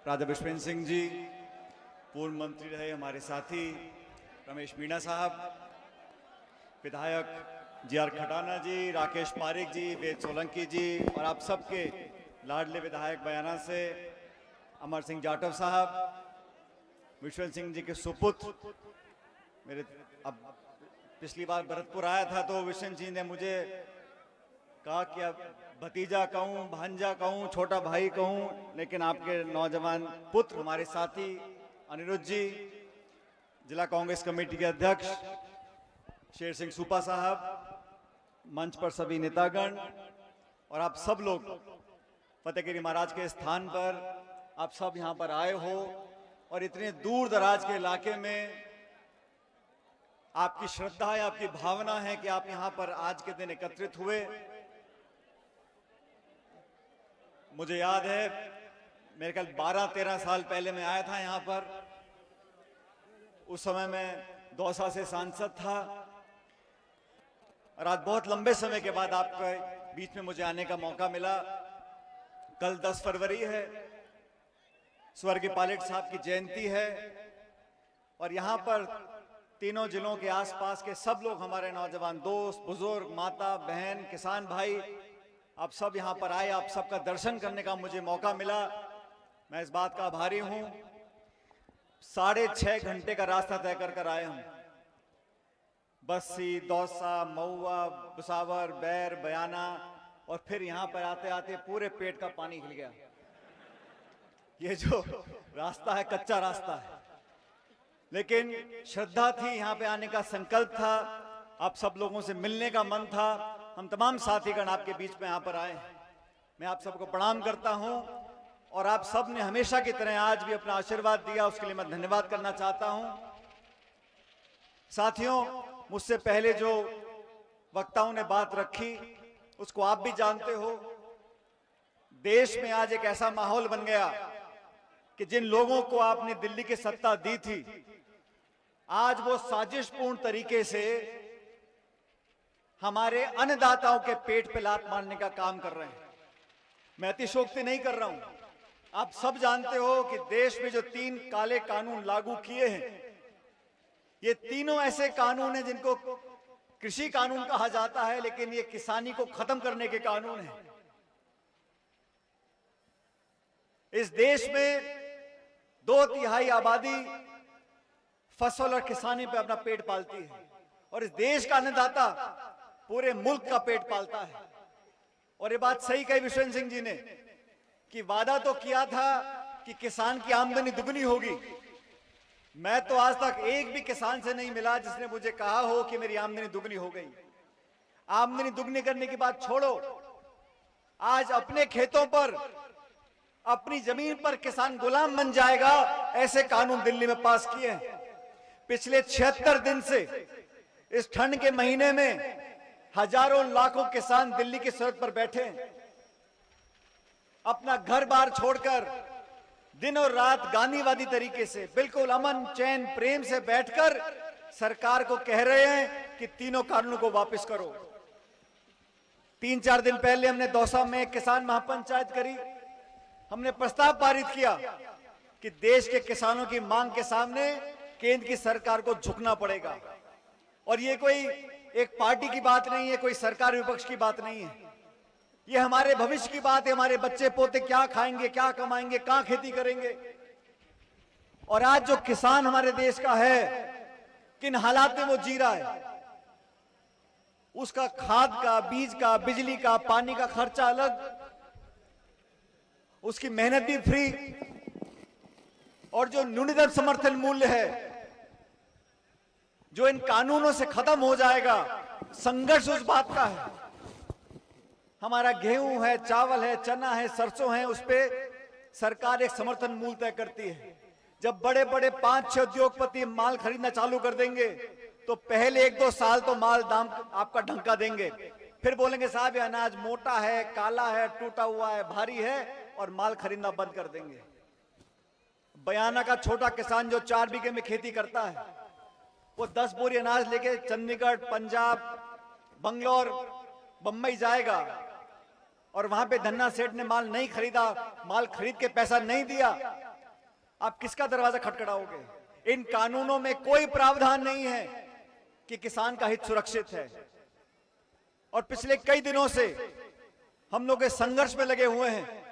राजा विश्वेंद्र सिंह जी, पूर्व मंत्री रहे हमारे साथी रमेश मीणा साहब, विधायक जी.आर. खटाना जी, राकेश पारिक जी, वेद सोलंकी जी और आप सबके लाडले विधायक बयाना से अमर सिंह जाटव साहब, विश्वेंद्र सिंह जी के सुपुत्र मेरे, अब पिछली बार भरतपुर आया था तो विश्वेंद्र जी ने मुझे कहा कि अब भतीजा कहूं, भांजा कहूं, छोटा भाई कहूं, लेकिन आपके नौजवान पुत्र हमारे साथी अनिरुद्ध जी, जिला कांग्रेस कमेटी के अध्यक्ष शेर सिंह सूपा साहब, मंच पर सभी नेतागण और आप सब लोग फतेहगिरी महाराज के स्थान पर आप सब यहां पर आए हो और इतने दूर दराज के इलाके में आपकी श्रद्धा है, आपकी भावना है कि आप यहां पर आज के दिन एकत्रित हुए। मुझे याद है मेरे ख्याल 12-13 साल पहले मैं आया था यहां पर। उस समय मैं दौसा से सांसद था और आज बहुत लंबे समय के बाद आपके बीच में मुझे आने का मौका मिला। कल 10 फरवरी है, स्वर्गीय पायलट साहब की जयंती है और यहां पर तीनों जिलों के आसपास के सब लोग, हमारे नौजवान दोस्त, बुजुर्ग, माता बहन, किसान भाई, आप सब यहां पर आए, आप सबका दर्शन करने का मुझे मौका मिला। मैं इस बात का आभारी हूं। 6.5 घंटे का रास्ता तय कर आए हम। बस्सी, दौसा, महुआ, भुसावर, बैर, बयाना और फिर यहां पर आते आते पूरे पेट का पानी हिल गया। ये जो रास्ता है कच्चा रास्ता है, लेकिन श्रद्धा थी, यहां पे आने का संकल्प था, आप सब लोगों से मिलने का मन था। हम तमाम साथीगण आपके बीच में यहां पर आए हैं। मैं आप सबको प्रणाम करता हूं और आप सब ने हमेशा की तरह आज भी अपना आशीर्वाद दिया, उसके लिए मैं धन्यवाद करना चाहता हूं। साथियों, मुझसे पहले जो वक्ताओं ने बात रखी उसको आप भी जानते हो। देश में आज एक ऐसा माहौल बन गया कि जिन लोगों को आपने दिल्ली की सत्ता दी थी, आज वो साजिशपूर्ण तरीके से हमारे अन्नदाताओं के पेट पे लात मारने का काम कर रहे हैं। मैं अतिशयोक्ति नहीं कर रहा हूं। आप सब जानते हो कि देश में जो 3 काले कानून लागू किए हैं, ये तीनों ऐसे कानून हैं जिनको कृषि कानून कहा जाता है, लेकिन ये किसानी को खत्म करने के कानून हैं। इस देश में 2/3 आबादी फसल और किसानी पे अपना पेट पालती है और इस देश का अन्नदाता पूरे मुल्क का पेट पालता है। और ये बात सही कही विश्वेंद्र सिंह जी ने कि वादा तो किया था कि किसान की आमदनी दुगनी होगी। मैं तो आज तक एक भी किसान से नहीं मिला जिसने मुझे कहा हो कि मेरी आमदनी दुगनी हो गई। आमदनी दुगनी करने की बात छोड़ो, आज अपने खेतों पर, अपनी जमीन पर किसान गुलाम बन जाएगा, ऐसे कानून दिल्ली में पास किए हैं। पिछले 76 दिन से इस ठंड के महीने में हजारों लाखों किसान दिल्ली की सड़क पर बैठे हैं, अपना घर बार छोड़कर दिन और रात गांधीवादी तरीके से बिल्कुल अमन चैन प्रेम से बैठकर सरकार को कह रहे हैं कि तीनों कानूनों को वापस करो। 3-4 दिन पहले हमने दौसा में किसान महापंचायत करी। हमने प्रस्ताव पारित किया कि देश के किसानों की मांग के सामने केंद्र की सरकार को झुकना पड़ेगा। और ये कोई एक पार्टी की बात नहीं है, कोई सरकार विपक्ष की बात नहीं है, ये हमारे भविष्य की बात है। हमारे बच्चे पोते क्या खाएंगे, क्या कमाएंगे, कहां खेती करेंगे। और आज जो किसान हमारे देश का है, किन हालात में वो जी रहा है, उसका खाद का, बीज का, बिजली का, पानी का खर्चा अलग, उसकी मेहनत भी फ्री, और जो न्यूनतम समर्थन मूल्य है जो इन कानूनों से खत्म हो जाएगा, संघर्ष उस बात का है। हमारा गेहूं है, चावल है, चना है, सरसों है, उस पे सरकार एक समर्थन मूल्य तय करती है। जब बड़े बड़े 5-6 उद्योगपति माल खरीदना चालू कर देंगे तो पहले 1-2 साल तो माल दाम आपका ढंका देंगे, फिर बोलेंगे साहब ये अनाज मोटा है, काला है, टूटा हुआ है, भारी है, और माल खरीदना बंद कर देंगे। बयाना का छोटा किसान जो 4 बीघे में खेती करता है, वो 10 बोरी अनाज लेके चंडीगढ़, पंजाब, बंगलोर, बंबई जाएगा और वहां पे धन्ना सेठ ने माल नहीं खरीदा, माल खरीद के पैसा नहीं दिया, आप किसका दरवाजा खटखटाओगे? इन कानूनों में कोई प्रावधान नहीं है कि किसान का हित सुरक्षित है। और पिछले कई दिनों से हम लोग इस संघर्ष में लगे हुए हैं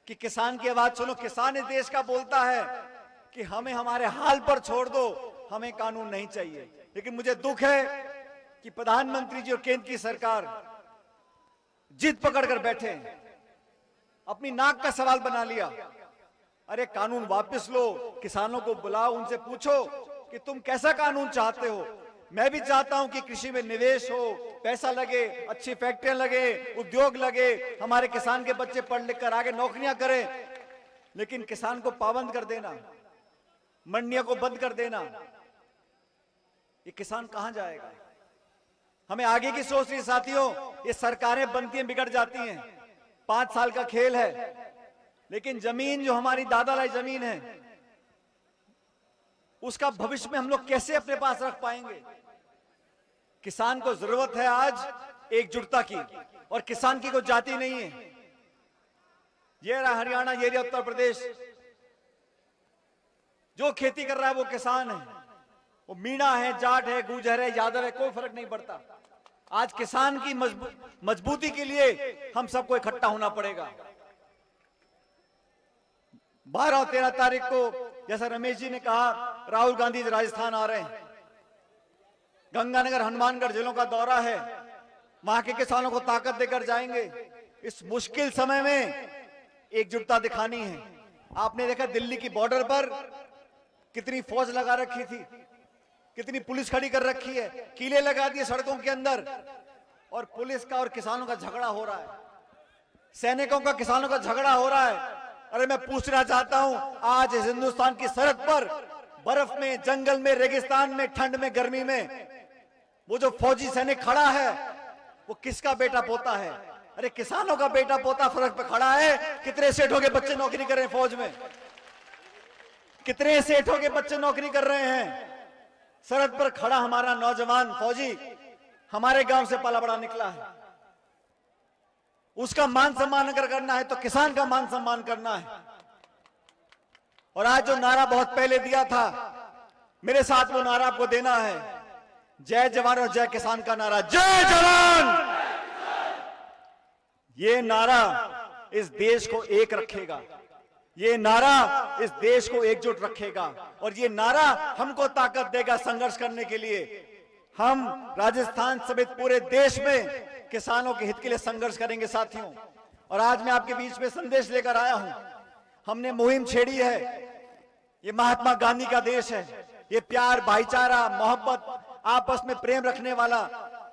कि किसान की आवाज सुनो। किसान इस देश का बोलता है कि हमें हमारे हाल पर छोड़ दो, हमें कानून नहीं चाहिए। लेकिन मुझे दुख है कि प्रधानमंत्री जी और केंद्र की सरकार जिद पकड़कर बैठे हैं, अपनी नाक का सवाल बना लिया। अरे कानून वापस लो, किसानों को बुलाओ, उनसे पूछो कि तुम कैसा कानून चाहते हो। मैं भी चाहता हूं कि कृषि में निवेश हो, पैसा लगे, अच्छी फैक्ट्रियां लगे, उद्योग लगे, हमारे किसान के बच्चे पढ़ लिख कर आगे नौकरियां करें। लेकिन किसान को पाबंद कर देना, मंडियों को बंद कर देना, ये किसान कहां जाएगा? हमें आगे की सोच रही साथियों। ये सरकारें बनती हैं, बिगड़ जाती हैं, 5 साल का खेल है। लेकिन जमीन जो हमारी दादा लाई जमीन है, उसका भविष्य में हम लोग कैसे अपने पास रख पाएंगे? किसान को जरूरत है आज एकजुटता की, और किसान की कोई जाति नहीं है। ये रहा हरियाणा, ये रहा उत्तर प्रदेश, जो खेती कर रहा है वो किसान है। वो मीणा है, जाट है, गुर्जर है, यादव है, कोई फर्क नहीं पड़ता। आज किसान की मजबूती के लिए हम सबको इकट्ठा होना पड़ेगा। 12 और 13 तारीख को, जैसा रमेश जी ने कहा, राहुल गांधी राजस्थान आ रहे हैं। गंगानगर, हनुमानगढ़ जिलों का दौरा है, वहां के किसानों को ताकत देकर जाएंगे। इस मुश्किल समय में एकजुटता दिखानी है। आपने देखा दिल्ली की बॉर्डर पर कितनी फौज लगा रखी थी, कितनी पुलिस खड़ी कर रखी है, कीले लगा दिए सड़कों के अंदर, और पुलिस का और किसानों का झगड़ा हो रहा है, सैनिकों का किसानों का झगड़ा हो रहा है। अरे मैं पूछना चाहता हूं, आज इस हिंदुस्तान की सरहद पर बर्फ में, जंगल में, रेगिस्तान में, ठंड में, गर्मी में, वो जो फौजी सैनिक खड़ा है वो किसका बेटा पोता है? अरे किसानों का बेटा पोता फर्क पे खड़ा है। कितने सेठों के बच्चे नौकरी कर रहे हैं फौज में, कितने सेठों के बच्चे नौकरी कर रहे हैं। सरहद पर खड़ा हमारा नौजवान फौजी हमारे गांव से पला बड़ा निकला है। उसका मान सम्मान अगर करना है तो किसान का मान सम्मान करना है। और आज जो नारा बहुत पहले दिया था, मेरे साथ वो नारा आपको देना है, जय जवान और जय किसान का नारा। जय जवान! ये नारा इस देश को एक रखेगा, ये नारा इस देश को एकजुट रखेगा, और ये नारा हमको ताकत देगा संघर्ष करने के लिए। हम राजस्थान समेत पूरे देश में किसानों के हित के लिए संघर्ष करेंगे साथियों। और आज मैं आपके बीच में संदेश लेकर आया हूं। हमने मुहिम छेड़ी है, ये महात्मा गांधी का देश है, ये प्यार, भाईचारा, मोहब्बत, आपस में प्रेम रखने वाला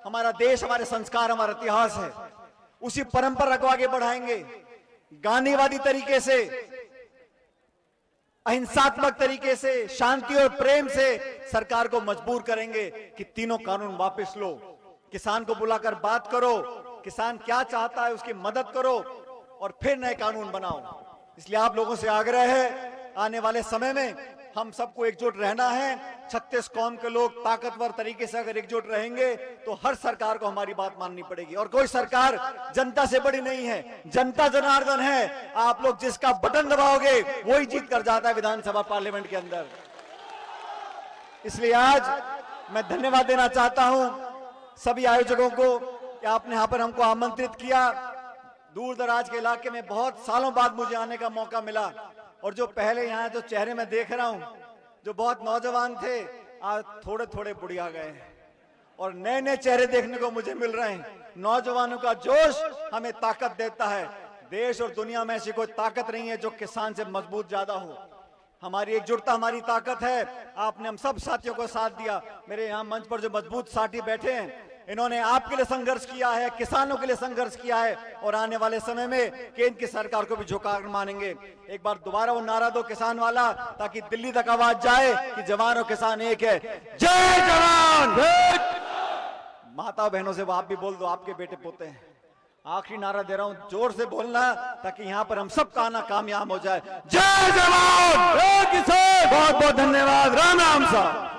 हमारा देश, हमारे संस्कार, हमारा इतिहास है। उसी परंपरा को आगे बढ़ाएंगे, गांधीवादी तरीके से, अहिंसात्मक तरीके से, शांति और प्रेम से सरकार को मजबूर करेंगे कि तीनों कानून वापस लो, किसान को बुलाकर बात करो, किसान क्या चाहता है उसकी मदद करो, और फिर नए कानून बनाओ। इसलिए आप लोगों से आग्रह है, आने वाले समय में हम सबको एकजुट रहना है। 36 कौम के लोग ताकतवर तरीके से अगर एकजुट रहेंगे तो हर सरकार को हमारी बात माननी पड़ेगी। और कोई सरकार जनता से बड़ी नहीं है, जनता जनार्दन है। आप लोग जिसका बटन दबाओगे वही जीत कर जाता है विधानसभा, पार्लियामेंट के अंदर। इसलिए आज मैं धन्यवाद देना चाहता हूं सभी आयोजकों को कि आपने यहां पर हमको आमंत्रित किया। दूर दराज के इलाके में बहुत सालों बाद मुझे आने का मौका मिला, और जो पहले यहाँ जो चेहरे में देख रहा हूं, जो बहुत नौजवान थे, आज थोड़े थोड़े बुढ़िया गए, और नए नए चेहरे देखने को मुझे मिल रहे हैं। नौजवानों का जोश हमें ताकत देता है। देश और दुनिया में ऐसी कोई ताकत नहीं है जो किसान से मजबूत ज्यादा हो। हमारी एकजुटता हमारी ताकत है। आपने हम सब साथियों को साथ दिया। मेरे यहाँ मंच पर जो मजबूत साथी बैठे हैं, इन्होंने आपके लिए संघर्ष किया है, किसानों के लिए संघर्ष किया है, और आने वाले समय में केंद्र की सरकार को भी झुकाकर मानेंगे। एक बार दोबारा वो नारा दो किसान वाला, ताकि दिल्ली तक आवाज जाए कि जवान और किसान एक है। जय जवान! माता बहनों से वो आप भी बोल दो, आपके बेटे पोते हैं। आखिरी नारा दे रहा हूं, जोर से बोलना, ताकि यहां पर हम सब का आना कामयाब हो जाए। जय जवान! जय किसान! बहुत बहुत धन्यवाद। राम राम साहब।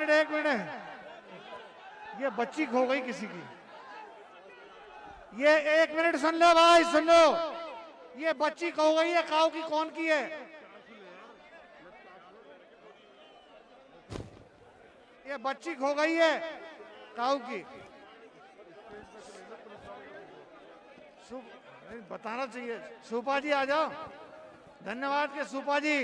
एक मिनट, ये बच्ची खो गई किसी की। ये 1 मिनट सुन लो भाई, सुन लो। ये बच्ची खो गई है, काऊ की कौन की है? ये बच्ची खो गई है काऊ की। बताना चाहिए। सुपा जी आ जाओ। धन्यवाद के सुपा जी।